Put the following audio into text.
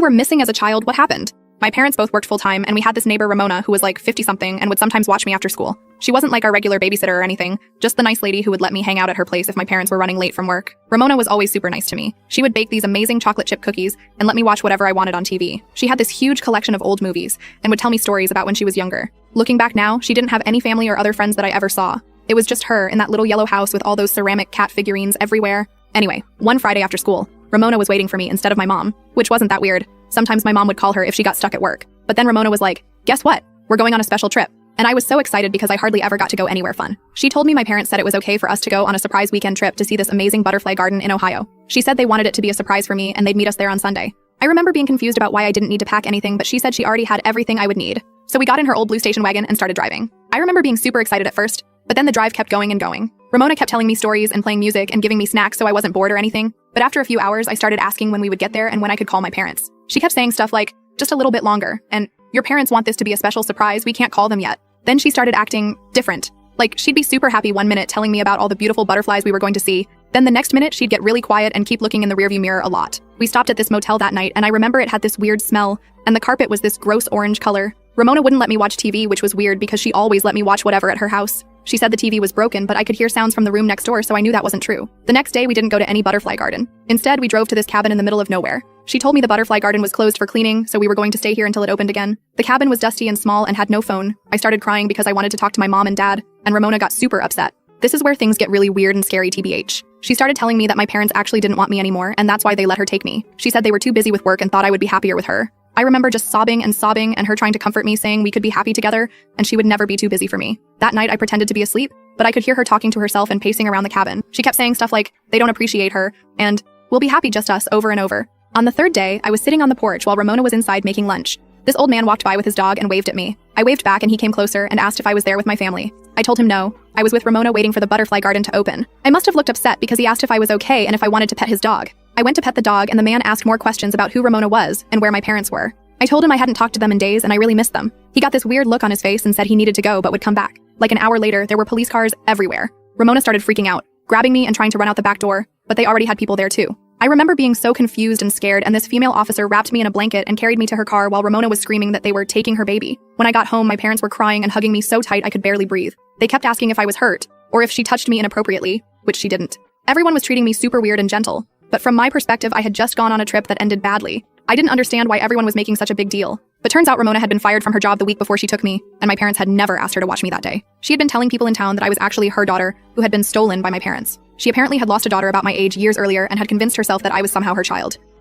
were missing as a child. What happened? My parents both worked full-time, and we had this neighbor, Ramona, who was like 50-something and would sometimes watch me after school. She wasn't like our regular babysitter or anything, just the nice lady who would let me hang out at her place if my parents were running late from work. Ramona was always super nice to me. She would bake these amazing chocolate chip cookies and let me watch whatever I wanted on TV. She had this huge collection of old movies and would tell me stories about when she was younger. Looking back now, she didn't have any family or other friends that I ever saw. It was just her in that little yellow house with all those ceramic cat figurines everywhere. Anyway, one Friday after school, Ramona was waiting for me instead of my mom, which wasn't that weird. Sometimes my mom would call her if she got stuck at work. But then Ramona was like, "Guess what? We're going on a special trip." And I was so excited because I hardly ever got to go anywhere fun. She told me my parents said it was okay for us to go on a surprise weekend trip to see this amazing butterfly garden in Ohio. She said they wanted it to be a surprise for me and they'd meet us there on Sunday. I remember being confused about why I didn't need to pack anything, but she said she already had everything I would need. So we got in her old blue station wagon and started driving. I remember being super excited at first, but then the drive kept going and going. Ramona kept telling me stories and playing music and giving me snacks so I wasn't bored or anything. But after a few hours, I started asking when we would get there and when I could call my parents. She kept saying stuff like, "Just a little bit longer," and "Your parents want this to be a special surprise, we can't call them yet." Then she started acting different. Like, she'd be super happy one minute telling me about all the beautiful butterflies we were going to see. Then the next minute, she'd get really quiet and keep looking in the rearview mirror a lot. We stopped at this motel that night, and I remember it had this weird smell, and the carpet was this gross orange color. Ramona wouldn't let me watch TV, which was weird because she always let me watch whatever at her house. She said the TV was broken, but I could hear sounds from the room next door, so I knew that wasn't true. The next day, we didn't go to any butterfly garden. Instead, we drove to this cabin in the middle of nowhere. She told me the butterfly garden was closed for cleaning, so we were going to stay here until it opened again. The cabin was dusty and small and had no phone. I started crying because I wanted to talk to my mom and dad, and Ramona got super upset. This is where things get really weird and scary, TBH. She started telling me that my parents actually didn't want me anymore, and that's why they let her take me. She said they were too busy with work and thought I would be happier with her. I remember just sobbing and her trying to comfort me, saying we could be happy together and she would never be too busy for me. That night I pretended to be asleep, but I could hear her talking to herself and pacing around the cabin. She kept saying stuff like, "They don't appreciate her," and "We'll be happy just us," over and over. On the third day, I was sitting on the porch while Ramona was inside making lunch. This old man walked by with his dog and waved at me. I waved back and he came closer and asked if I was there with my family. I told him no. I was with Ramona waiting for the butterfly garden to open. I must have looked upset because he asked if I was okay and if I wanted to pet his dog. I went to pet the dog and the man asked more questions about who Ramona was and where my parents were. I told him I hadn't talked to them in days and I really missed them. He got this weird look on his face and said he needed to go but would come back. Like an hour later, there were police cars everywhere. Ramona started freaking out, grabbing me and trying to run out the back door, but they already had people there too. I remember being so confused and scared, and this female officer wrapped me in a blanket and carried me to her car while Ramona was screaming that they were taking her baby. When I got home, my parents were crying and hugging me so tight I could barely breathe. They kept asking if I was hurt, or if she touched me inappropriately, which she didn't. Everyone was treating me super weird and gentle, but from my perspective, I had just gone on a trip that ended badly. I didn't understand why everyone was making such a big deal. But turns out Ramona had been fired from her job the week before she took me, and my parents had never asked her to watch me that day. She had been telling people in town that I was actually her daughter, who had been stolen by my parents. She apparently had lost a daughter about my age years earlier and had convinced herself that I was somehow her child.